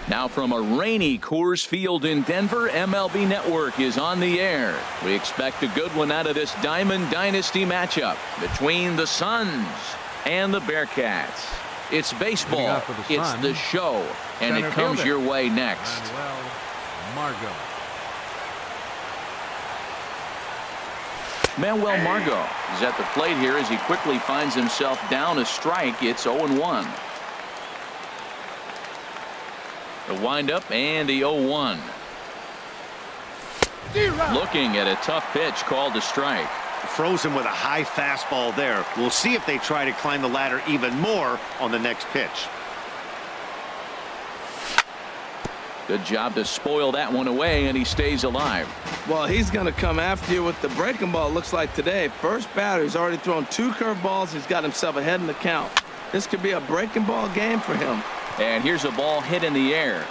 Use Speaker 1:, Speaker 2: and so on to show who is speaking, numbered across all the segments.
Speaker 1: Now from a rainy Coors Field in Denver, MLB Network is on the air. We expect a good one out of this Diamond Dynasty matchup between the Suns and the Bearcats. It's baseball, it's the show, and it comes your way next. Manuel Margot is at the plate here as he quickly finds himself down a strike. It's 0-1. The windup and the 0-1. Looking at a tough pitch called a strike.
Speaker 2: Froze him with a high fastball there. We'll see if they try to climb the ladder even more on the next pitch.
Speaker 1: Good job to spoil that one away, and he stays alive.
Speaker 3: Well, he's going to come after you with the breaking ball, looks like today. First batter, he's already thrown 2 curveballs. He's got himself ahead in the count. This could be a breaking ball game for him.
Speaker 1: And here's a ball hit in the air.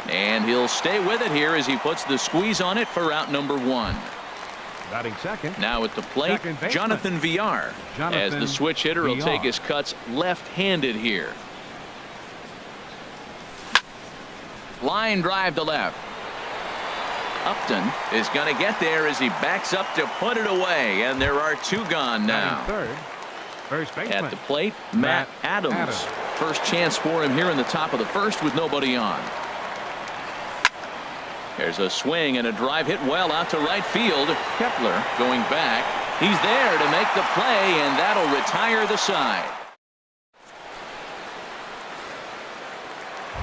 Speaker 1: And he'll stay with it here as he puts the squeeze on it for out number 1.
Speaker 4: Batting second.
Speaker 1: Now at the plate, Jonathan Villar. As the switch hitter will take his cuts left-handed here. Line drive to left. Upton is going to get there as he backs up to put it away. And there are 2 gone now.
Speaker 4: First baseman.
Speaker 1: At the plate, Matt Adams. First chance for him here in the top of the first with nobody on. There's a swing and a drive hit well out to right field. Kepler going back. He's there to make the play, and that'll retire the side.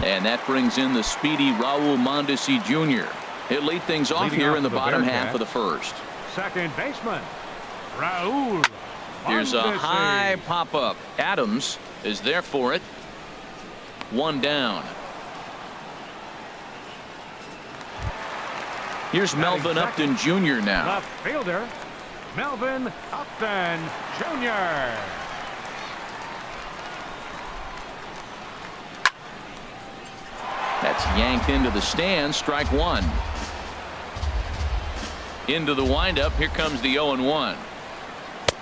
Speaker 1: And that brings in the speedy Raul Mondesi Jr. He'll lead things off here in the bottom half of the first.
Speaker 4: Second baseman, Raul.
Speaker 1: Here's a high pop-up. Adams is there for it. 1 down. Here's Melvin Upton Jr. now.
Speaker 4: Left fielder, Melvin Upton Jr.
Speaker 1: That's yanked into the stand. Strike 1. Into the windup. Here comes the 0-1.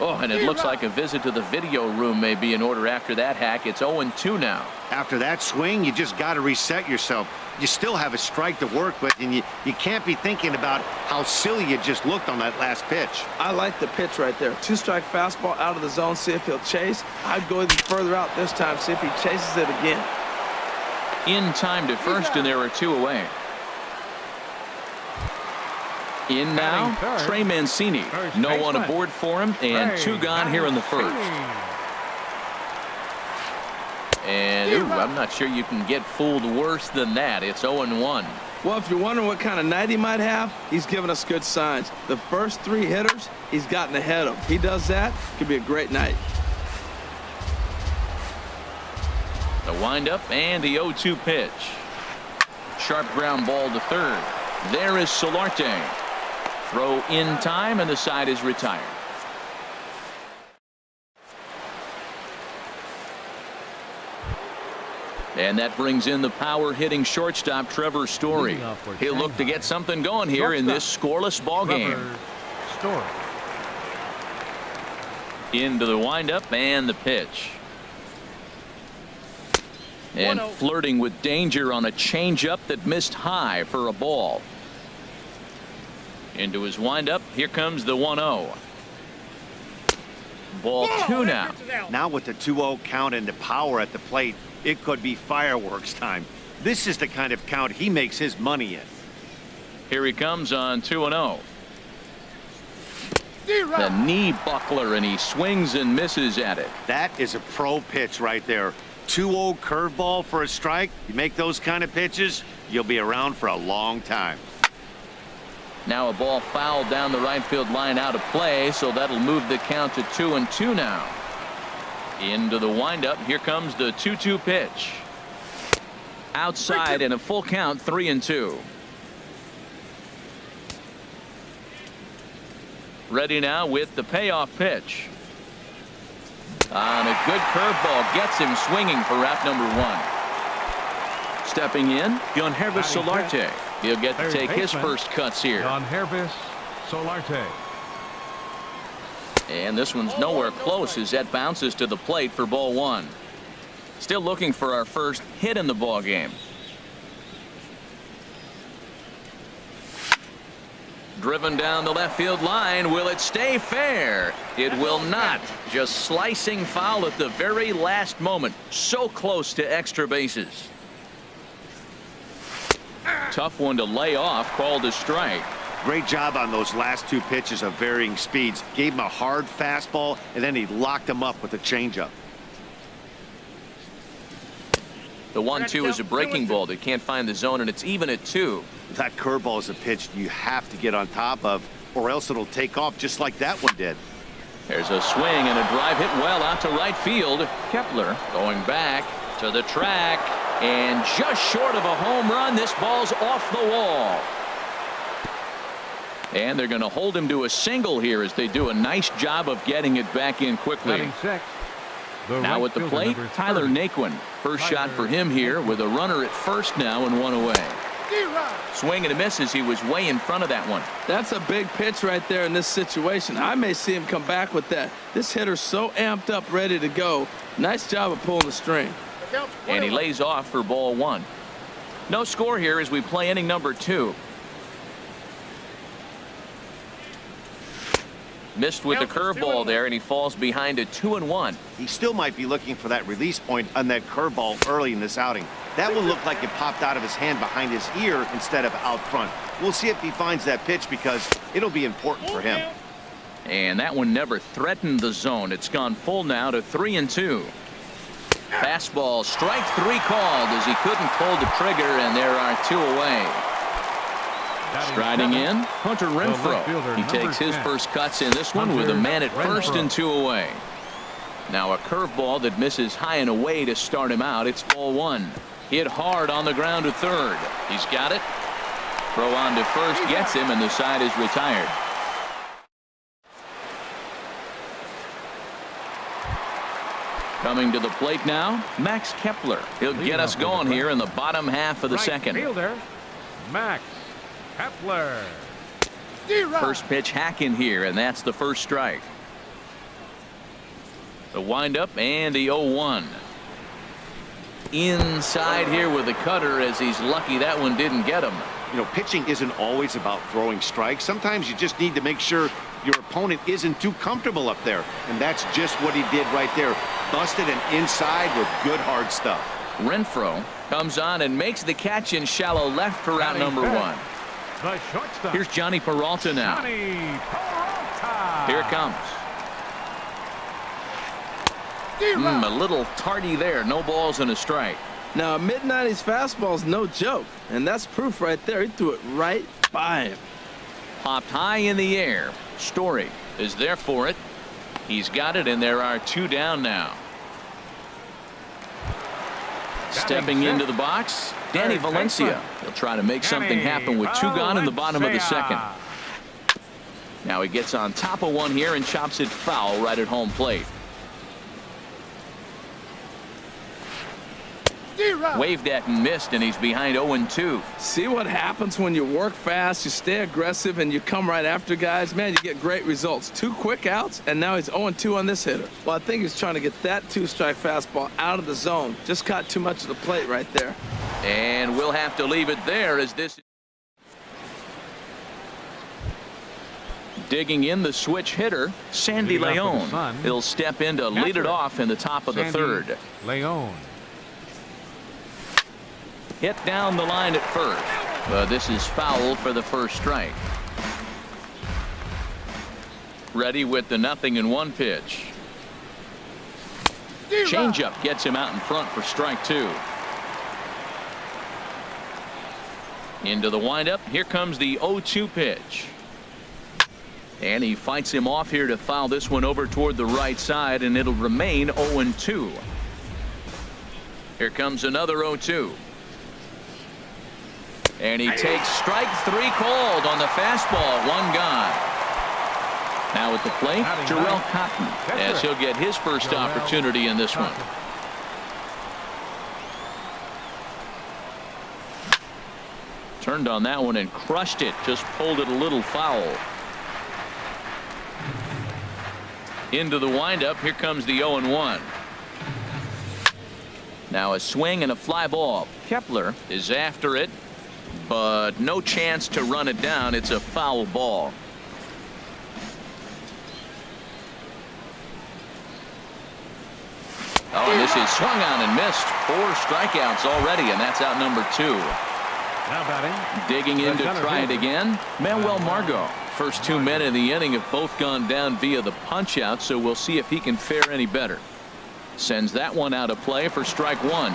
Speaker 1: Oh, and it looks like a visit to the video room may be in order after that hack. It's 0-2 now.
Speaker 2: After that swing, you just got to reset yourself. You still have a strike to work with, and you can't be thinking about how silly you just looked on that last pitch.
Speaker 3: I like the pitch right there. 2-strike fastball out of the zone. See if he'll chase. I'd go even further out this time. See if he chases it again.
Speaker 1: In time to first, and there are 2 away. In now, Trey Mancini. No one aboard for him, and 2 gone here in the first. And ooh, I'm not sure you can get fooled worse than that. It's 0-1.
Speaker 3: Well, if you're wondering what kind of night he might have, he's given us good signs. The first 3 hitters, he's gotten ahead of. If he does that, it could be a great night.
Speaker 1: The windup and the 0-2 pitch. Sharp ground ball to third. There is Solarte. Throw in time, and the side is retired. And that brings in the power hitting shortstop Trevor Story. He'll look to get something going here in this scoreless ball game. Into the windup and the pitch. And flirting with danger on a changeup that missed high for a ball. Into his windup. Here comes the 1-0. Ball 2 now.
Speaker 2: Now with the 2-0 count and the power at the plate, it could be fireworks time. This is the kind of count he makes his money in.
Speaker 1: Here he comes on 2-0. The knee buckler, and he swings and misses at it.
Speaker 2: That is a pro pitch right there. 2-0 curveball for a strike. You make those kind of pitches, you'll be around for a long time.
Speaker 1: Now a ball fouled down the right field line out of play, so that'll move the count to 2-2 now. Into the windup. Here comes the 2-2 pitch. Outside and a full count, 3-2. Ready now with the payoff pitch. On a good curveball gets him swinging for out number 1. Stepping in, Yangervis Solarte. He'll get to take his first cuts here.
Speaker 4: Yangervis Solarte.
Speaker 1: And this one's nowhere close as that bounces to the plate for ball 1. Still looking for our first hit in the ball game. Driven down the left field line. Will it stay fair? It will not. Just slicing foul at the very last moment. So close to extra bases. Tough one to lay off. Called a strike.
Speaker 2: Great job on those last two pitches of varying speeds. Gave him a hard fastball, and then he locked him up with a changeup.
Speaker 1: The 1-2 is a breaking ball that can't find the zone, and it's even at 2.
Speaker 2: That curveball is a pitch you have to get on top of, or else it'll take off just like that one did.
Speaker 1: There's a swing and a drive hit well out to right field. Kepler going back to the track, and just short of a home run. This ball's off the wall. And they're going to hold him to a single here as they do a nice job of getting it back in quickly.
Speaker 4: Batting sixth, the
Speaker 1: Now
Speaker 4: right
Speaker 1: at the
Speaker 4: fielder,
Speaker 1: plate,
Speaker 4: number
Speaker 1: Tyler
Speaker 4: 30.
Speaker 1: Naquin. First shot for him here with a runner at first now and 1 away. Swing and a miss as he was way in front of that one.
Speaker 3: That's a big pitch right there in this situation. I may see him come back with that. This hitter's so amped up, ready to go. Nice job of pulling the string.
Speaker 1: And he lays off for ball 1. No score here as we play inning number 2. Missed with the curveball there, and he falls behind a 2-1.
Speaker 2: He still might be looking for that release point on that curveball early in this outing. That one looked like it popped out of his hand behind his ear instead of out front. We'll see if he finds that pitch because it'll be important for him.
Speaker 1: And that one never threatened the zone. It's gone full now to 3-2. Fastball, strike 3 called as he couldn't pull the trigger, and there are 2 away. Striding in, Hunter Renfroe. He takes his first cuts in this one with a man at first and 2 away. Now a curveball that misses high and away to start him out. It's ball 1. Hit hard on the ground to third. He's got it. Throw on to first gets him, and the side is retired. Coming to the plate now, Max Kepler. He'll get us going here in the bottom half of the second.
Speaker 4: Fielder, Max Kepler.
Speaker 1: First pitch hack in here, and that's the first strike. The windup and the 0-1. Inside here with the cutter as he's lucky that one didn't get him.
Speaker 2: You know, pitching isn't always about throwing strikes. Sometimes you just need to make sure your opponent isn't too comfortable up there. And that's just what he did right there. Busted and inside with good hard stuff.
Speaker 1: Renfroe comes on and makes the catch in shallow left for out number 1.
Speaker 4: The shortstop.
Speaker 1: Here's Johnny Peralta now.
Speaker 4: Johnny Peralta.
Speaker 1: Here it comes. A little tardy there. No balls and a strike.
Speaker 3: Now, a mid-90s fastball is no joke, and that's proof right there. He threw it right by him.
Speaker 1: Popped high in the air. Story is there for it. He's got it, and there are 2 down now. Stepping into the box, Danny Valencia. He'll try to make something happen with 2 gone in the bottom of the second. Now he gets on top of one here and chops it foul right at home plate. Waved at and missed, and he's behind 0-2.
Speaker 3: See what happens when you work fast, you stay aggressive, and you come right after guys? Man, you get great results. 2 quick outs, and now he's 0-2 on this hitter. Well, I think he's trying to get that 2-strike fastball out of the zone. Just caught too much of the plate right there.
Speaker 1: And we'll have to leave it there as this. Digging in the switch hitter, Sandy Leon. He'll step in to lead it off in the top of the third.
Speaker 4: Leon.
Speaker 1: Hit down the line at first. This is foul for the first strike. Ready with the 0-1 pitch. Changeup gets him out in front for strike 2. Into the windup. Here comes the 0-2 pitch. And he fights him off here to foul this one over toward the right side, and it'll remain 0-2. Here comes another 0-2. And he takes strike 3 called on the fastball. 1 gone. Now at the plate, Jarrell Cotton, as he'll get his first opportunity in this one. Turned on that one and crushed it. Just pulled it a little foul. Into the windup. Here comes the 0-1. Now a swing and a fly ball. Kepler is after it. but no chance to run it down. It's a foul ball. Oh, and this is swung on and missed. 4 strikeouts already, and that's out number 2.
Speaker 4: Now batting.
Speaker 1: Digging in to try it again, Manuel Margot. First 2 men in the inning have both gone down via the punch out, so we'll see if he can fare any better. Sends that one out of play for strike 1.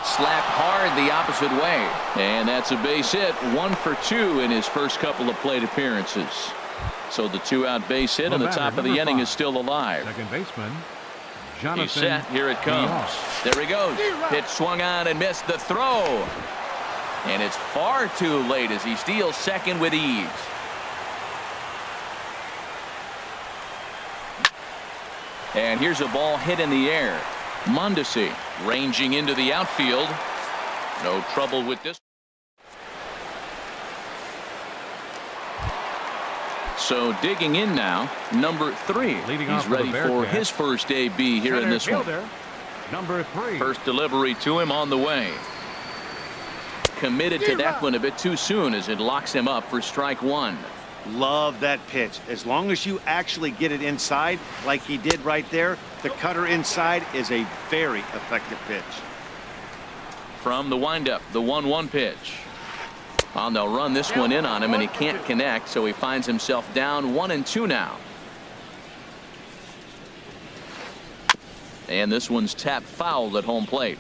Speaker 1: Slapped hard the opposite way, and that's a base hit. 1 for 2 in his first couple of plate appearances. So the 2-out base hit, and the top of the inning is still alive.
Speaker 4: Second baseman,
Speaker 1: He's
Speaker 4: Jonathan.
Speaker 1: set. Here it comes. There he goes. Pitch swung on and missed the throw. And it's far too late as he steals second with ease. And here's a ball hit in the air. Mondesi ranging into the outfield. No trouble with this. So digging in now, number 3.
Speaker 4: Leading
Speaker 1: He's
Speaker 4: off for the
Speaker 1: ready for
Speaker 4: Bearcats.
Speaker 1: his first AB here in this one.
Speaker 4: Fielder, number 3.
Speaker 1: First delivery to him on the way. Committed to that one a bit too soon as it locks him up for strike 1.
Speaker 2: Love that pitch. As long as you actually get it inside like he did right there, the cutter inside is a very effective pitch.
Speaker 1: From the windup, the 1-1 pitch. Well, they'll run this one in on him, and he can't connect, so he finds himself down 1-2 now. And this one's tapped foul at home plate.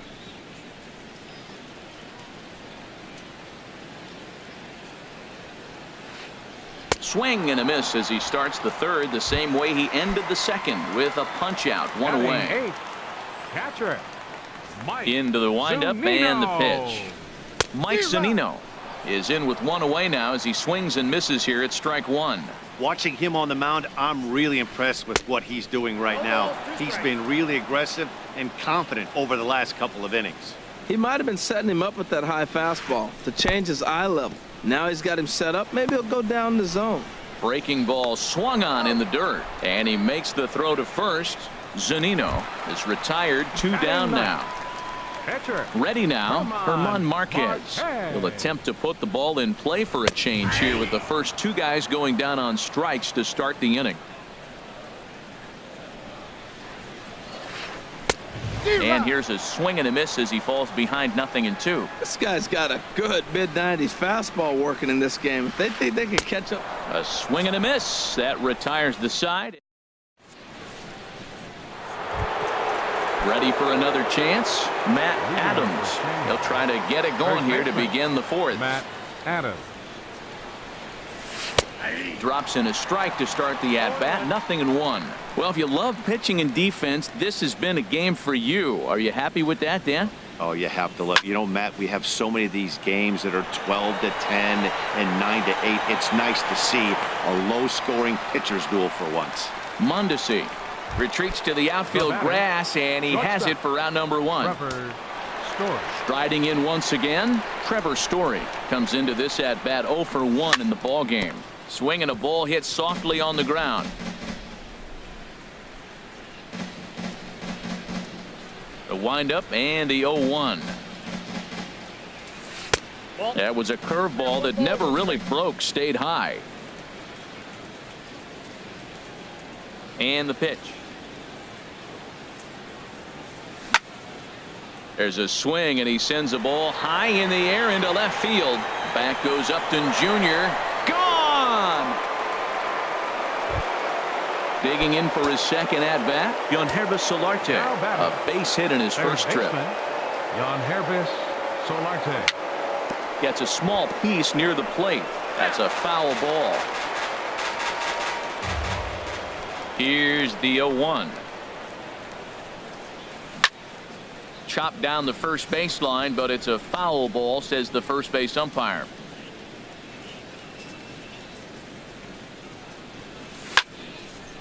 Speaker 1: Swing and a miss as he starts the 3rd the same way he ended the 2nd with a punch out, 1
Speaker 4: Batting
Speaker 1: away.
Speaker 4: 8th, catcher, Mike
Speaker 1: Into the windup and the
Speaker 4: Zunino.
Speaker 1: pitch. Mike Zunino is in with 1 away now as he swings and misses here at strike 1.
Speaker 2: Watching him on the mound, I'm really impressed with what he's doing right now. He's been really aggressive and confident over the last couple of innings.
Speaker 3: He might have been setting him up with that high fastball to change his eye level. Now he's got him set up. Maybe he'll go down the zone.
Speaker 1: Breaking ball swung on in the dirt, and he makes the throw to first. Zunino is retired, 2 down now.
Speaker 4: Catcher,
Speaker 1: Ready now, Herman Marquez.
Speaker 4: Marquez.
Speaker 1: He'll attempt to put the ball in play for a change here with the first 2 guys going down on strikes to start the inning. And here's a swing and a miss as he falls behind 0-2.
Speaker 3: This guy's got a good mid-90s fastball working in this game. If they think they can catch up.
Speaker 1: A swing and a miss. That retires the side. Ready for another chance. Matt Adams. He'll try to get it going here to begin the 4th.
Speaker 4: Matt Adams.
Speaker 1: Drops in a strike to start the at-bat. 0-1. Well, if you love pitching and defense, this has been a game for you. Are you happy with that, Dan?
Speaker 2: Oh, you have to love. You know, Matt, we have so many of these games that are 12-10 and 9-8. It's nice to see a low-scoring pitcher's duel for once.
Speaker 1: Mondesi retreats to the outfield grass, and he has it for round number 1.
Speaker 4: Trevor Story.
Speaker 1: Striding in once again, Trevor Story comes into this at-bat 0 for 1 in the ball game. Swinging a ball hit softly on the ground. The windup and the 0-1. That was a curveball that never really broke, stayed high. And the pitch. There's a swing, and he sends a ball high in the air into left field. Back goes Upton Jr. Gone! Digging in for his second at-bat, Yangervis Solarte. A base hit in his first trip.
Speaker 4: Yangervis Solarte.
Speaker 1: Gets a small piece near the plate. That's a foul ball. Here's the 0-1. Chopped down the first baseline, but it's a foul ball, says the first base umpire.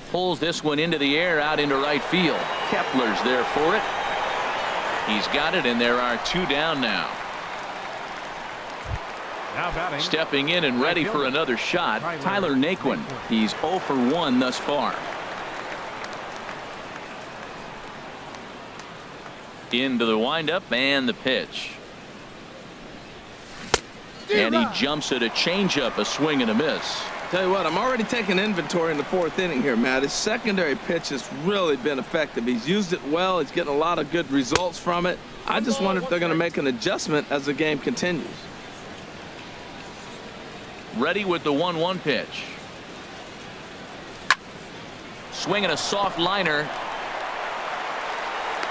Speaker 1: Pulls this one into the air out into right field. Kepler's there for it. He's got it, and there are 2 down now.
Speaker 4: Now batting.
Speaker 1: Stepping in and ready for another shot, Tyler Naquin. He's 0 for 1 thus far. Into the windup and the pitch. And he jumps at a changeup, a swing and a miss.
Speaker 3: Tell you what, I'm already taking inventory in the 4th inning here, Matt. His secondary pitch has really been effective. He's used it well. He's getting a lot of good results from it. I just wonder if they're going to make an adjustment as the game continues.
Speaker 1: Ready with the 1-1 pitch. Swinging a soft liner.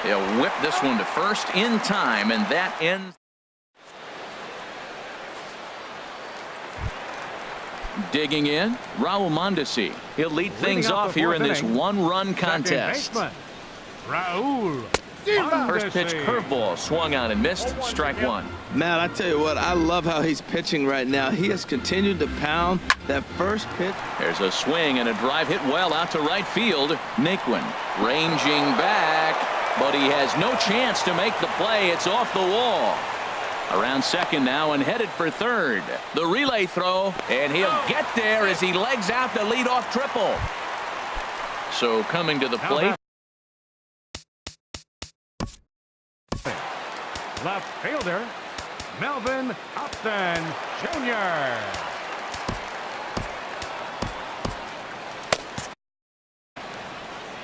Speaker 1: He'll whip this one to first in time, and that ends. Digging in, Raul Mondesi. He'll lead things off here in this 1-run contest.
Speaker 4: Raul.
Speaker 1: First pitch curveball swung out and missed. Strike 1.
Speaker 3: Matt, I tell you what, I love how he's pitching right now. He has continued to pound that first pitch.
Speaker 1: There's a swing and a drive hit well out to right field. Naquin ranging back, but he has no chance to make the play. It's off the wall. Around second now and headed for third. The relay throw, and he'll get there as he legs out the leadoff triple. So coming to the plate.
Speaker 4: Left fielder, Melvin Upton Jr.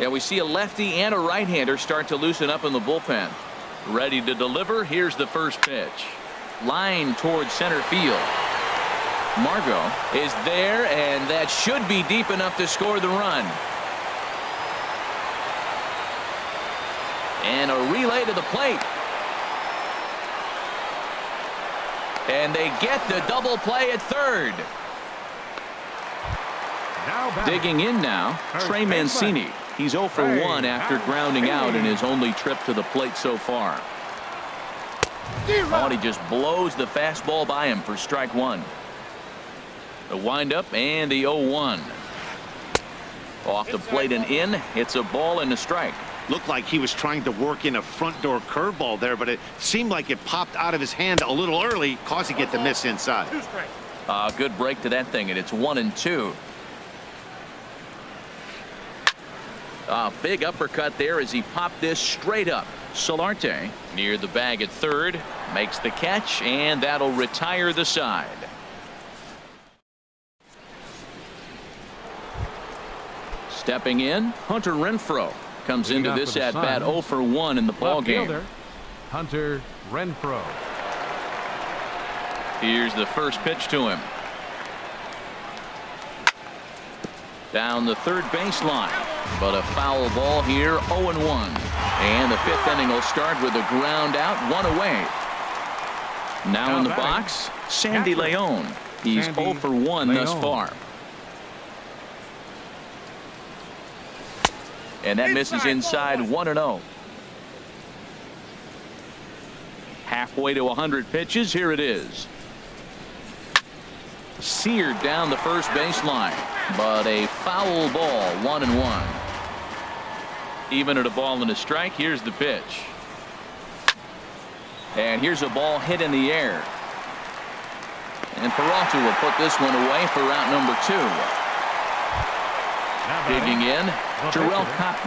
Speaker 1: Yeah, we see a lefty and a right-hander start to loosen up in the bullpen. Ready to deliver. Here's the first pitch. Line towards center field. Margot is there, and that should be deep enough to score the run. And a relay to the plate. And they get the double play at third. Digging in now, Trey Mancini. He's 0 for 1 after grounding out in his only trip to the plate so far. Oh, and he just blows the fastball by him for strike 1. The windup and the 0-1. Off the plate and in. It's a ball and a strike.
Speaker 2: Looked like he was trying to work in a front door curveball there, but it seemed like it popped out of his hand a little early, causing it to miss inside.
Speaker 1: Good break to that thing, and it's 1-2. Big uppercut there as he popped this straight up. Solarte near the bag at third, makes the catch, and that'll retire the side. Stepping in, Hunter Renfroe comes into this at bat 0 for 1 in the ball game.
Speaker 4: Hunter Renfroe.
Speaker 1: Here's the first pitch to him. Down the third baseline, but a foul ball here. 0-1, and the 5th inning will start with a ground out, 1 away. Now in the box, Sandy Leon. He's 0 for 1 thus far. And that misses inside. 1-0. Halfway to 100 pitches. Here it is. Seared down the first baseline, but a foul ball. 1-1. Even at a ball and a strike. Here's the pitch. And here's a ball hit in the air. And Peralta will put this one away for route number 2. Digging in, Jarrell Cotton.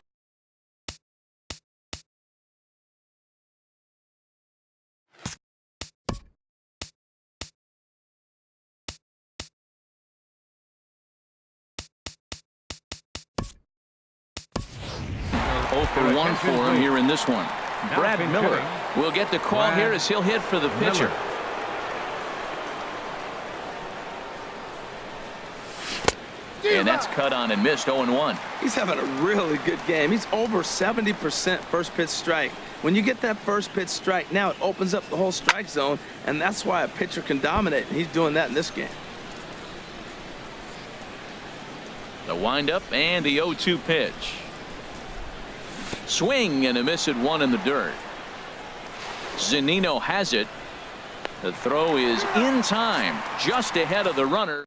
Speaker 1: For 1 for him here in this one. Brad Miller will get the call here as he'll hit for the pitcher. And that's cut on and missed. 0-1.
Speaker 3: He's having a really good game. He's over 70% first pitch strike. When you get that first pitch strike, now it opens up the whole strike zone, and that's why a pitcher can dominate. And he's doing that in this game.
Speaker 1: The windup and the 0-2 pitch. Swing and a miss at 1 in the dirt. Zunino has it. The throw is in time, just ahead of the runner.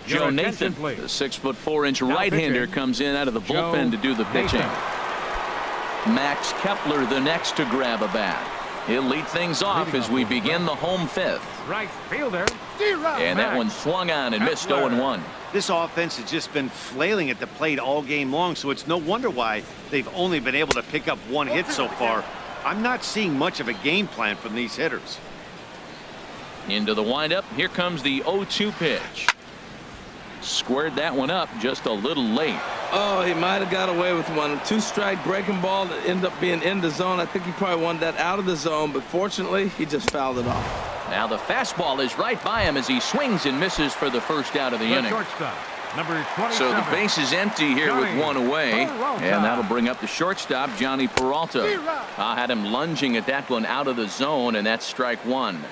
Speaker 1: Joe
Speaker 4: attention,
Speaker 1: Nathan,
Speaker 4: please.
Speaker 1: the 6'4"
Speaker 4: Now
Speaker 1: right-hander,
Speaker 4: pitching,
Speaker 1: comes in out of the
Speaker 4: Joe
Speaker 1: bullpen to do the pitching.
Speaker 4: Nathan.
Speaker 1: Max Kepler, the next to grab a bat. He'll lead things off
Speaker 4: Leading
Speaker 1: as
Speaker 4: off
Speaker 1: we
Speaker 4: for the
Speaker 1: begin the home fifth.
Speaker 4: Right fielder.
Speaker 1: And that one swung on and missed 0-1.
Speaker 2: This offense has just been flailing at the plate all game long, so it's no wonder why they've only been able to pick up one hit so far. I'm not seeing much of a game plan from these hitters.
Speaker 1: Into the windup. Here comes the 0-2 pitch. Squared that one up just a little late.
Speaker 3: Oh, he might have got away with one. 2-strike breaking ball that ended up being in the zone. I think he probably wanted that out of the zone, but fortunately, he just fouled it off.
Speaker 1: Now the fastball is right by him as he swings and misses for the first out of the inning.
Speaker 4: Shortstop, number 27.
Speaker 1: So the base is empty here with
Speaker 4: Johnny
Speaker 1: one away,
Speaker 4: Peralta.
Speaker 1: and that'll bring up the shortstop, Johnny Peralta. I had him lunging at that one out of the zone, and that's strike one.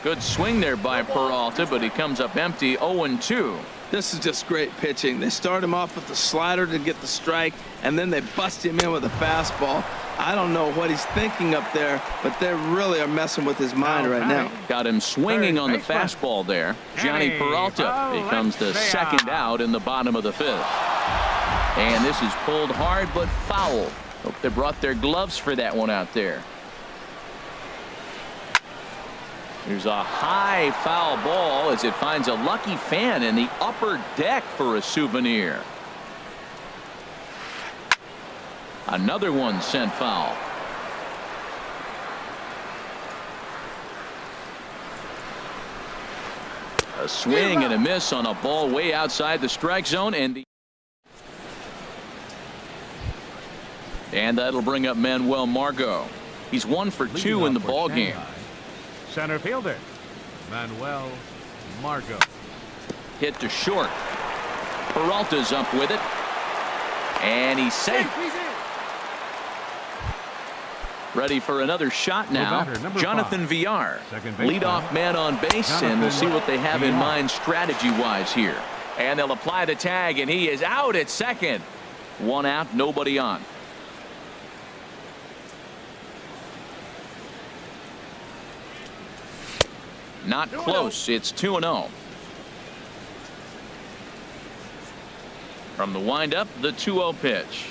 Speaker 1: Good swing there by Peralta, but he comes up empty. 0-2.
Speaker 3: This is just great pitching. They start him off with the slider to get the strike, and then they bust him in with a fastball. I don't know what he's thinking up there, but they really are messing with his mind right now.
Speaker 1: Got him swinging
Speaker 4: Third
Speaker 1: on the
Speaker 4: baseman.
Speaker 1: fastball there. Johnny
Speaker 4: Johnny
Speaker 1: Peralta becomes the
Speaker 4: Valencia.
Speaker 1: second out in the bottom of the fifth. And this is pulled hard but foul. Hope they brought their gloves for that one out there. There's a high foul ball as it finds a lucky fan in the upper deck for a souvenir. Another one sent foul. A swing and a miss on a ball way outside the strike zone, and that'll bring up Manuel Margot. He's 1 for 2 in the ball game.
Speaker 4: Center fielder, Manuel Margot.
Speaker 1: Hit to short. Peralta's up with it, and he's safe. Ready for another shot now.
Speaker 4: batter, number
Speaker 1: Jonathan
Speaker 4: 5.
Speaker 1: Villar,
Speaker 4: Second baseman,
Speaker 1: leadoff man on base, and we'll see what they have in
Speaker 4: Villar.
Speaker 1: mind strategy-wise here. And they'll apply the tag, and he is out at second. One out, nobody on. Not close. It's 2-0. From the windup, the 2-0 pitch.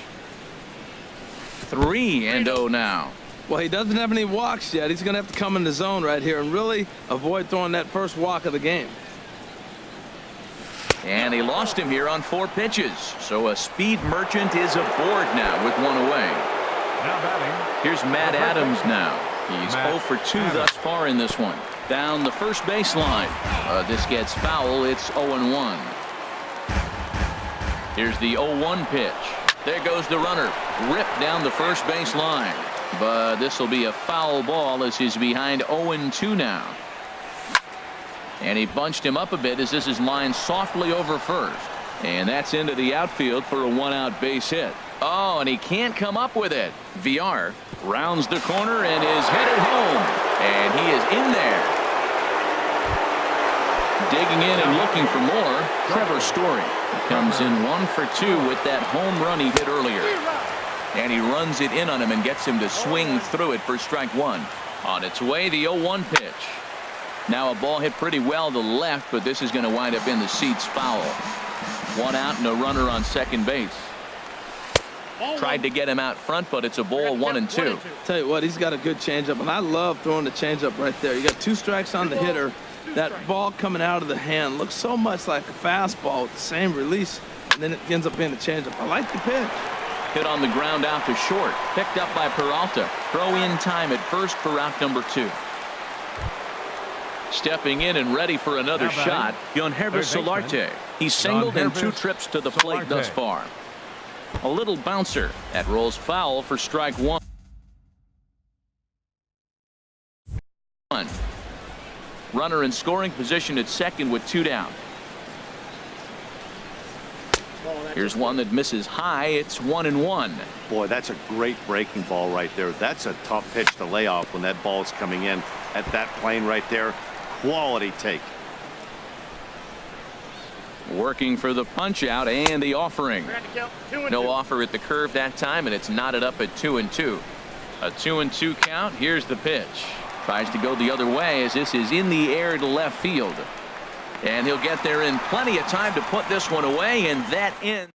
Speaker 1: 3-0 now.
Speaker 3: Well, he doesn't have any walks yet. He's going to have to come in the zone right here and really avoid throwing that first walk of the game.
Speaker 1: And he lost him here on 4 pitches. So a speed merchant is aboard now with one away.
Speaker 4: Now batting.
Speaker 1: Here's Matt Adams now. He's
Speaker 4: Matt
Speaker 1: 0 for 2
Speaker 4: Adams.
Speaker 1: thus far in this one. Down the first baseline. This gets foul. It's 0-1. Here's the 0-1 pitch. There goes the runner. Ripped down the first baseline. But this will be a foul ball as he's behind 0-2 now. And he bunched him up a bit as this is lined softly over first. And that's into the outfield for a 1-out base hit. Oh, and he can't come up with it. Villar rounds the corner and is headed home. And he is in there. Digging in and looking for more, Trevor Story comes in 1 for 2 with that home run he hit earlier. And he runs it in on him and gets him to swing through it for strike one. On its way, the 0-1 pitch. Now a ball hit pretty well to left, but this is going to wind up in the seats foul. 1 out and a runner on second base. Tried to get him out front, but it's a ball 1-2.
Speaker 3: Tell you what, he's got a good changeup, and I love throwing the changeup right there. You got 2 strikes on the hitter. That ball coming out of the hand looks so much like a fastball with the same release, and then it ends up being a changeup. I like the pitch.
Speaker 1: Hit on the ground out to short. Picked up by Peralta. Throw in time at first for out number 2. Stepping in and ready for another
Speaker 4: Now batting,
Speaker 1: shot, Yonhervis
Speaker 4: third baseman,
Speaker 1: Solarte. He's singled in 2
Speaker 4: Yonhervis
Speaker 1: trips to the plate thus
Speaker 4: Solarte.
Speaker 1: far. A little bouncer. That rolls foul for strike 1. Runner in scoring position at second with 2 down. Here's one that misses high. It's 1-1.
Speaker 2: Boy, that's a great breaking ball right there. That's a tough pitch to lay off when that ball is coming in at that plane right there. Quality take.
Speaker 1: Working for the punch out and the offering. No offer at the curve that time, and it's knotted up at 2-2. A 2-2 count. Here's the pitch. Tries to go the other way as this is in the air to left field. And he'll get there in plenty of time to put this one away, and that ends.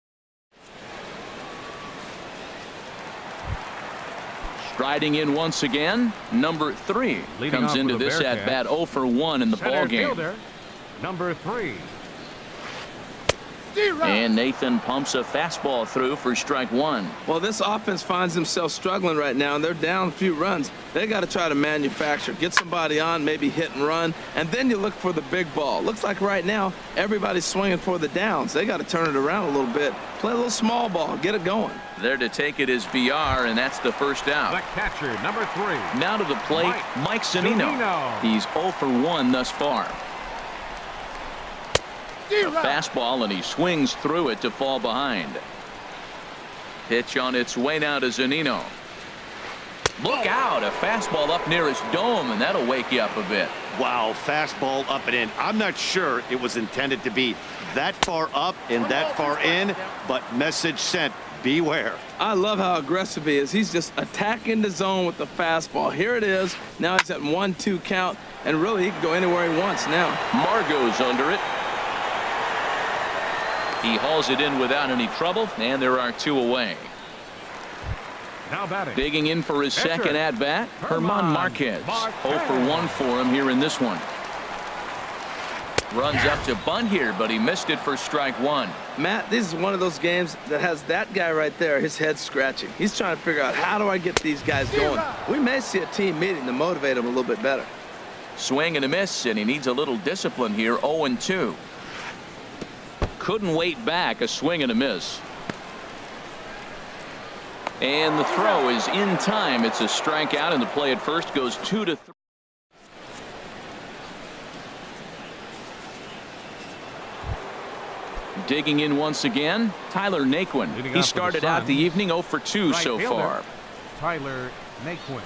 Speaker 1: Striding in once again, number 3
Speaker 4: Leading
Speaker 1: comes
Speaker 4: off
Speaker 1: into
Speaker 4: for the
Speaker 1: this at bat
Speaker 4: Bearcats,
Speaker 1: 0 for 1 in the
Speaker 4: center
Speaker 1: ball game.
Speaker 4: fielder, number 3.
Speaker 1: And Nathan pumps a fastball through for strike 1.
Speaker 3: Well, this offense finds themselves struggling right now, and they're down a few runs. They got to try to manufacture, get somebody on, maybe hit and run, and then you look for the big ball. Looks like right now everybody's swinging for the downs. They got to turn it around a little bit, play a little small ball, get it going.
Speaker 1: There to take it is BR, and that's the first out.
Speaker 4: The catcher, number 3.
Speaker 1: Now to the plate, Mike Zunino. He's 0 for 1 thus far. A fastball, and he swings through it to fall behind. Pitch on its way now to Zunino. Look out, a fastball up near his dome, and that'll wake you up a bit.
Speaker 2: Wow, fastball up and in. I'm not sure it was intended to be that far up and that far in, but message sent. Beware.
Speaker 3: I love how aggressive he is. He's just attacking the zone with the fastball. Here it is. Now he's at 1-2 count, and really he can go anywhere he wants now.
Speaker 1: Margot's under it. He hauls it in without any trouble, and there are 2 away.
Speaker 4: Now batting.
Speaker 1: Digging in for his
Speaker 4: Pitcher,
Speaker 1: second at-bat, German
Speaker 4: German
Speaker 1: Marquez.
Speaker 4: Marquez.
Speaker 1: 0 for 1 for him here in this one. Runs up to bunt here, but he missed it for strike 1.
Speaker 3: Matt, this is one of those games that has that guy right there, his head scratching. He's trying to figure out, how do I get these guys going? We may see a team meeting to motivate them a little bit better.
Speaker 1: Swing and a miss, and he needs a little discipline here. 0-2. Couldn't wait back. A swing and a miss. And the throw is in time. It's a strikeout, and the play at first goes 2-3. Digging in once again, Tyler Naquin.
Speaker 4: Leading
Speaker 1: He
Speaker 4: off for the
Speaker 1: started out the
Speaker 4: Suns,
Speaker 1: evening 0 for 2
Speaker 4: right
Speaker 1: so
Speaker 4: fielder,
Speaker 1: far.
Speaker 4: Tyler Naquin.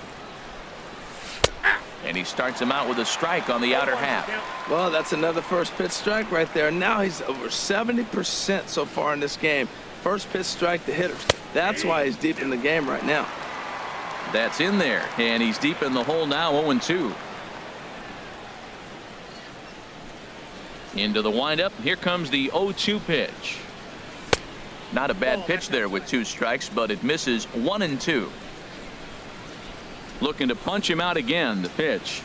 Speaker 1: And he starts him out with a strike on the outer half.
Speaker 3: Well, that's another first pitch strike right there. Now he's over 70% so far in this game. First pitch strike to hitters. That's why he's deep in the game right now.
Speaker 1: That's in there, and he's deep in the hole now. 0-2. Into the windup. Here comes the 0-2 pitch. Not a bad pitch there with 2 strikes, but it misses. 1-2. Looking to punch him out again. The pitch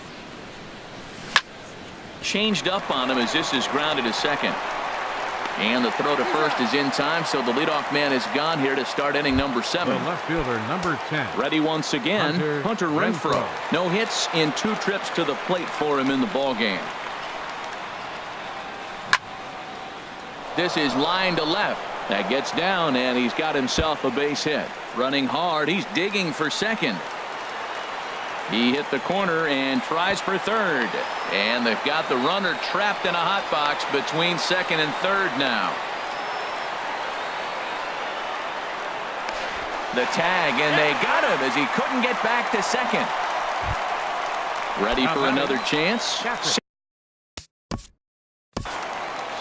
Speaker 1: changed up on him as this is grounded to second. And the throw to first is in time, so the leadoff man is gone here to start inning number 7.
Speaker 4: The left fielder, number 10.
Speaker 1: Ready once again, Hunter Renfroe. No hits in 2 trips to the plate for him in the ball game. This is line to left. That gets down, and he's got himself a base hit. Running hard, he's digging for second. He hit the corner and tries for third. And they've got the runner trapped in a hot box between second and third now. The tag, and they got him as he couldn't get back to second. Ready for another chance?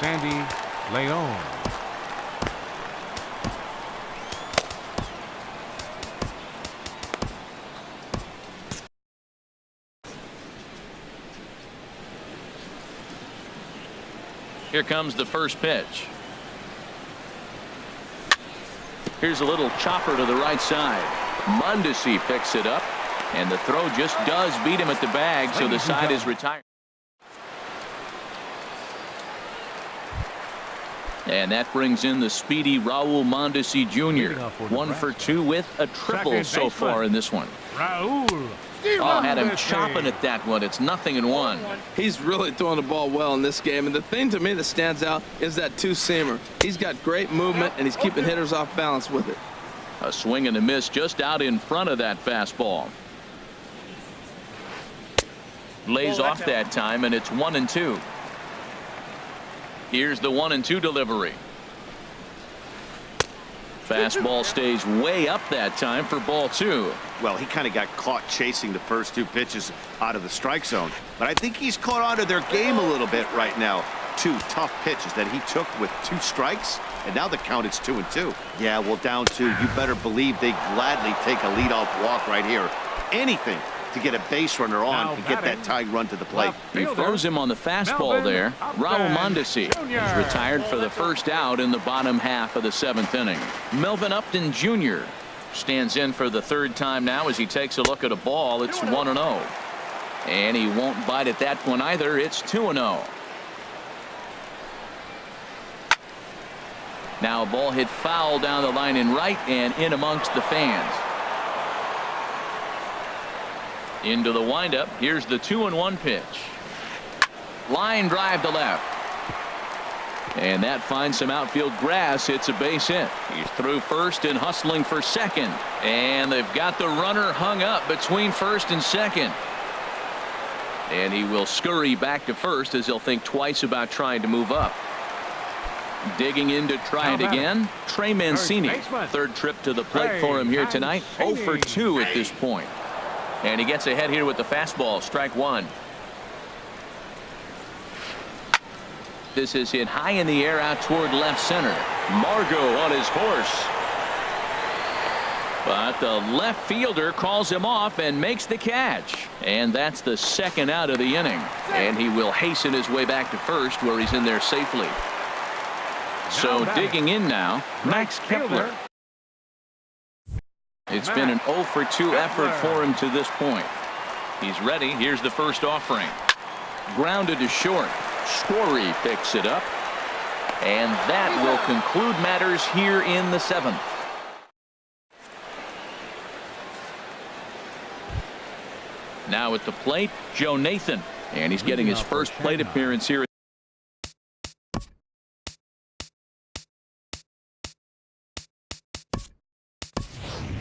Speaker 4: Sandy Leon.
Speaker 1: Here comes the first pitch. Here's a little chopper to the right side. Mondesi picks it up, and the throw just does beat him at the bag, so the side is retired. And that brings in the speedy Raul Mondesi Jr. 1 for 2 with a triple so far in this one.
Speaker 4: Raul.
Speaker 1: Oh, had him chopping at that one. It's 0-1.
Speaker 3: He's really throwing the ball well in this game, and the thing to me that stands out is that 2-seamer. He's got great movement, and he's keeping hitters off balance with it.
Speaker 1: A swing and a miss just out in front of that fastball. Lays off that time, and it's 1-2. Here's the 1-2 delivery. Fastball stays way up that time for ball 2.
Speaker 2: Well, he kind of got caught chasing the first 2 pitches out of the strike zone, but I think he's caught on to their game a little bit right now. 2 tough pitches that he took with 2 strikes, and now the count is 2-2. Yeah, well, down 2, you better believe they gladly take a leadoff walk right here. Anything to get a base runner on and get that tying run to the plate.
Speaker 1: He throws him on the fastball there. Raul Mondesi is retired for the first out in the bottom half of the 7th inning. Melvin Upton Jr. stands in for the 3rd time now as he takes a look at a ball. It's 1-0. And he won't bite at that one either. It's 2-0. Now a ball hit foul down the line in right and in amongst the fans. Into the windup. Here's the 2-1 pitch. Line drive to left. And that finds some outfield grass. It's a base hit. He's through first and hustling for second. And they've got the runner hung up between first and second. And he will scurry back to first as he'll think twice about trying to move up. Digging in to try it again. Trey Mancini. 3rd trip to the plate for him here tonight. 0 for 2 at this point. And he gets ahead here with the fastball. Strike 1. This is hit high in the air out toward left center. Margot on his horse. But the left fielder calls him off and makes the catch. And that's the 2nd out of the inning. And he will hasten his way back to first where he's in there safely. So digging in now, Max Kepler. It's been an 0 for 2 effort for him to this point. He's ready. Here's the first offering. Grounded to short. Story picks it up. And that will conclude matters here in the 7th. Now at the plate, Joe Nathan. And he's getting his first plate appearance here.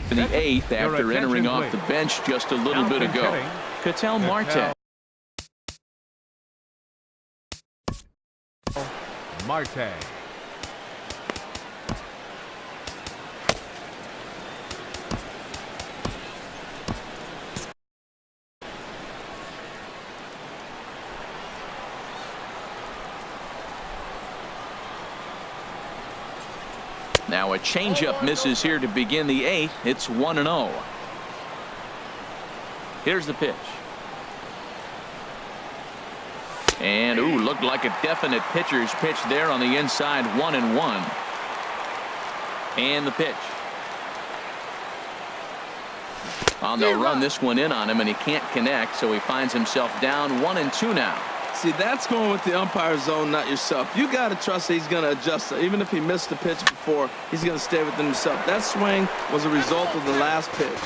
Speaker 1: In the 8th after entering off the bench just a little bit ago. Ketel Marte. Now a changeup misses here to begin the 8th. It's 1-0. Here's the pitch. And looked like a definite pitcher's pitch there on the inside. 1-1. And the pitch. On the run, this one in on him, and he can't connect, so he finds himself down 1-2 now.
Speaker 3: See, that's going with the umpire zone, not yourself. You got to trust that he's going to adjust. Even if he missed the pitch before, he's going to stay within himself. That swing was a result of the last pitch.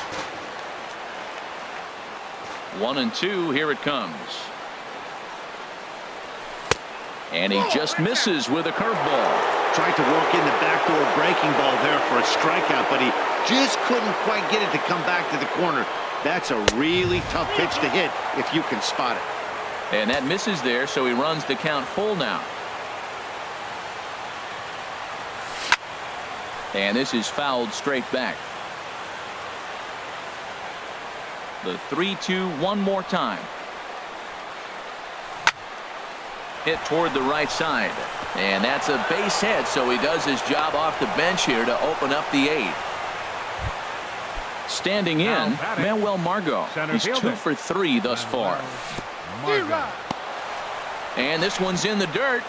Speaker 1: 1-2. Here it comes. And he just misses with a curveball.
Speaker 2: Tried to work in the backdoor breaking ball there for a strikeout, but he just couldn't quite get it to come back to the corner. That's a really tough pitch to hit if you can spot it.
Speaker 1: And that misses there, so he runs the count full now. And this is fouled straight back. The 3-2 one more time. Hit toward the right side. And that's a base hit, so he does his job off the bench here to open up the 8th. Standing in, Manuel Margot. He's 2 for 3 thus far. And this one's in the dirt.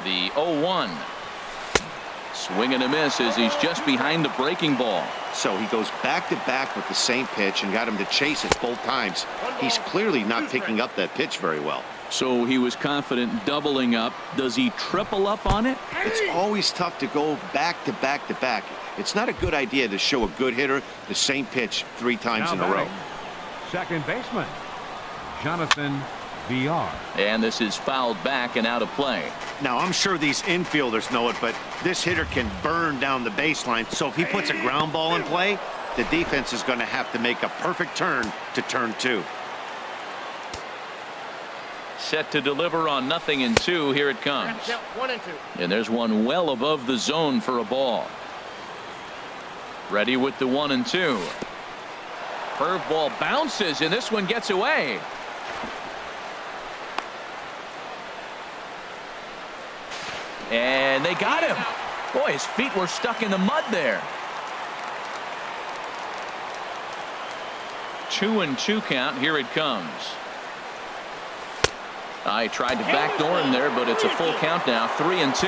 Speaker 1: The 0-1. Swing and a miss as he's just behind the breaking ball.
Speaker 2: So he goes back to back with the same pitch and got him to chase it both times. He's clearly not picking up that pitch very well.
Speaker 1: So he was confident doubling up. Does he triple up on it?
Speaker 2: It's always tough to go back to back to back. It's not a good idea to show a good hitter the same pitch 3 times in a row.
Speaker 4: Second baseman, Jonathan VR.
Speaker 1: And this is fouled back and out of play.
Speaker 2: Now, I'm sure these infielders know it, but this hitter can burn down the baseline. So if he puts a ground ball in play, the defense is going to have to make a perfect turn to turn 2.
Speaker 1: Set to deliver on 0-2. Here it comes.
Speaker 5: 1-2.
Speaker 1: And there's one well above the zone for a ball. Ready with the 1-2. Curveball bounces, and this one gets away. And they got him. Boy, his feet were stuck in the mud there. 2-2 count. Here it comes. I tried to backdoor him there, but it's a full count now. 3-2.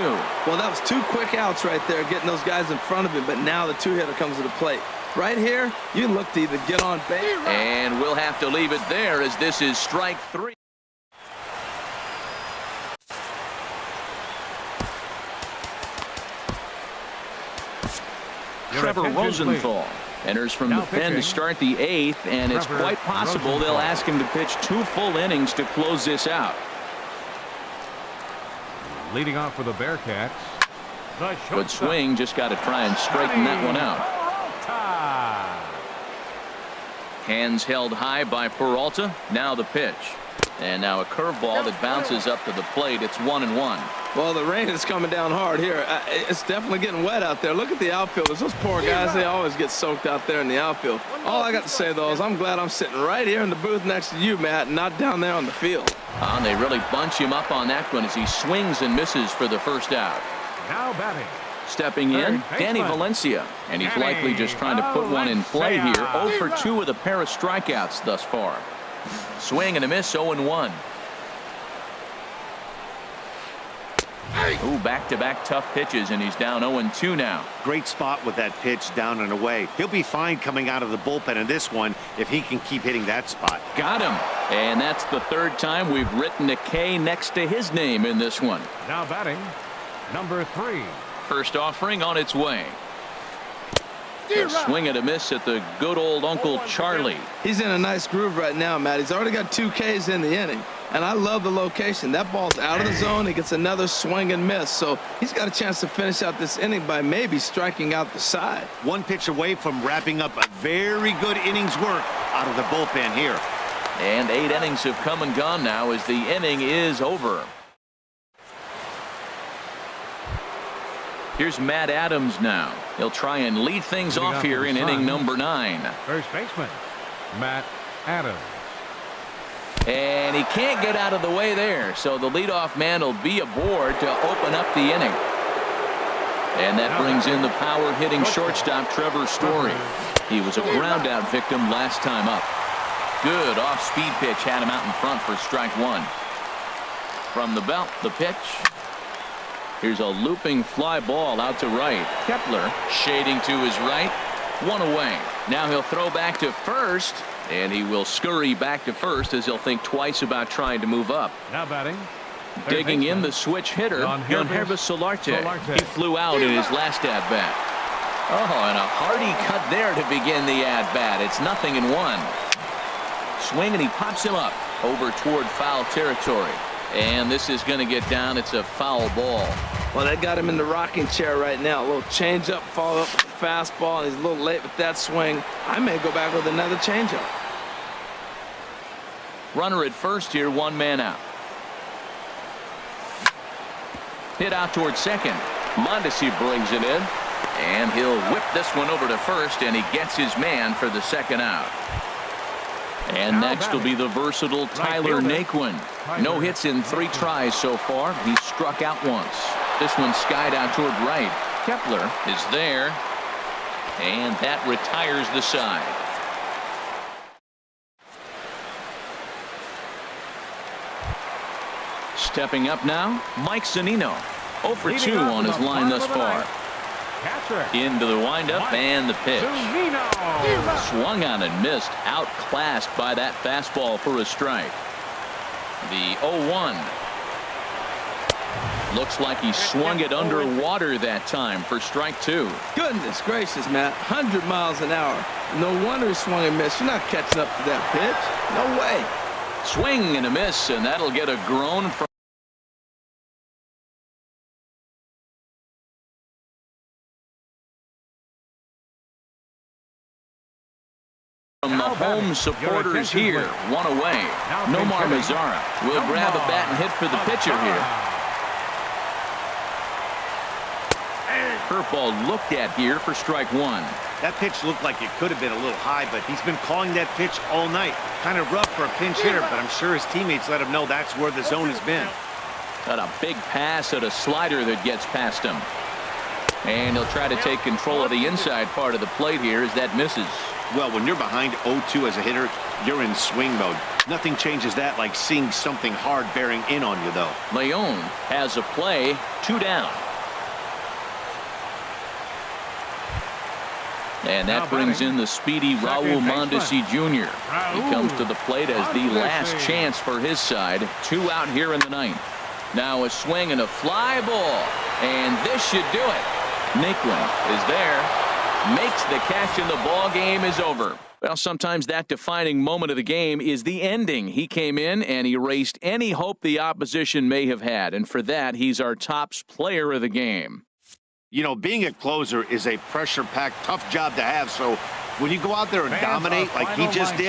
Speaker 3: Well, that was 2 quick outs right there, getting those guys in front of him, but now the 2-hitter comes to the plate. Right here, you look to either get on base.
Speaker 1: And we'll have to leave it there as this is strike 3. Trevor Rosenthal enters from the pen to start the 8th, and it's quite possible they'll ask him to pitch 2 full innings to close this out.
Speaker 4: Leading off for the Bearcats, the
Speaker 1: Good swing, just got to try and straighten that one out. Hands held high by Peralta. Now the pitch. And now a curveball that bounces up to the plate. It's 1-1.
Speaker 3: Well, the rain is coming down hard here. It's definitely getting wet out there. Look at the outfielders. Those poor guys, they always get soaked out there in the outfield. All I got to say, though, is I'm glad I'm sitting right here in the booth next to you, Matt, and not down there on the field.
Speaker 1: And they really bunch him up on that one as he swings and misses for the first out.
Speaker 4: Now batting.
Speaker 1: Stepping in, Danny Valencia. And he's likely just trying to put one in play here. 0 for 2 with a pair of strikeouts thus far. Swing and a miss, 0-1. Ooh, back-to-back tough pitches, and he's down 0-2 now.
Speaker 2: Great spot with that pitch down and away. He'll be fine coming out of the bullpen in this one if he can keep hitting that spot.
Speaker 1: Got him. And that's the 3rd time we've written a K next to his name in this one.
Speaker 4: Now batting, number 3.
Speaker 1: First offering on its way. A swing and a miss at the good old Uncle Charlie.
Speaker 3: He's in a nice groove right now, Matt. He's already got 2 Ks in the inning. And I love the location. That ball's out of the zone. He gets another swing and miss. So he's got a chance to finish out this inning by maybe striking out the side.
Speaker 2: 1 pitch away from wrapping up a very good inning's work out of the bullpen here.
Speaker 1: And 8 innings have come and gone now as the inning is over. Here's Matt Adams now. He'll try and lead things off here in inning number 9.
Speaker 4: First baseman, Matt Adams.
Speaker 1: And he can't get out of the way there, so the leadoff man will be aboard to open up the inning. And that brings in the power-hitting shortstop Trevor Story. He was a ground-out victim last time up. Good off-speed pitch had him out in front for strike 1. From the belt, the pitch. Here's a looping fly ball out to right. Kepler shading to his right. 1 away. Now he'll throw back to first, and he will scurry back to first as he'll think twice about trying to move up.
Speaker 4: Now batting.
Speaker 1: Digging in the switch hitter, Yangervis Solarte. He flew out in his last at-bat. Oh, and a hearty cut there to begin the at-bat. It's 0-1. Swing, and he pops him up over toward foul territory. And this is going to get down. It's a foul ball.
Speaker 3: Well, they got him in the rocking chair right now. A little changeup, follow up with a fastball, and he's a little late with that swing. I may go back with another changeup.
Speaker 1: Runner at first here, 1 man out. Hit out towards second. Mondesi brings it in, and he'll whip this one over to first, and he gets his man for the 2nd out. And next will be the versatile Tyler Naquin. No hits in 3 tries so far. He struck out once. This one skied out toward right. Kepler is there, and that retires the side. Stepping up now, Mike Zunino. 0 for 2 on his line thus far. Into the windup and the pitch. Swung on and missed. Outclassed by that fastball for a strike. The 0-1. Looks like he swung it underwater that time for strike 2.
Speaker 3: Goodness gracious, Matt. 100 miles an hour. No wonder he swung and missed. You're not catching up to that pitch. No way.
Speaker 1: Swing and a miss, and that'll get a groan from the home supporters here. 1 away. Nomar Mazara will grab a bat and hit for the pitcher here. Curveball looked at here for strike 1.
Speaker 2: That pitch looked like it could have been a little high, but he's been calling that pitch all night. Kind of rough for a pinch hitter, but I'm sure his teammates let him know that's where the zone has been.
Speaker 1: Got a big pass at a slider that gets past him. And he'll try to take control of the inside part of the plate here as that misses.
Speaker 2: Well, when you're behind 0-2 as a hitter, you're in swing mode. Nothing changes that like seeing something hard bearing in on you, though.
Speaker 1: Leon has a play, 2 down. And that brings in the speedy Raul Mondesi Jr. He comes to the plate as the last chance for his side. 2 out here in the 9th. Now a swing and a fly ball. And this should do it. Nicklin is there. Makes the catch and the ball game is over. Well, sometimes that defining moment of the game is the ending. He came in and erased any hope the opposition may have had. And for that, he's our top player of the game.
Speaker 2: You know, being a closer is a pressure-packed, tough job to have. So when you go out there and dominate like he just did,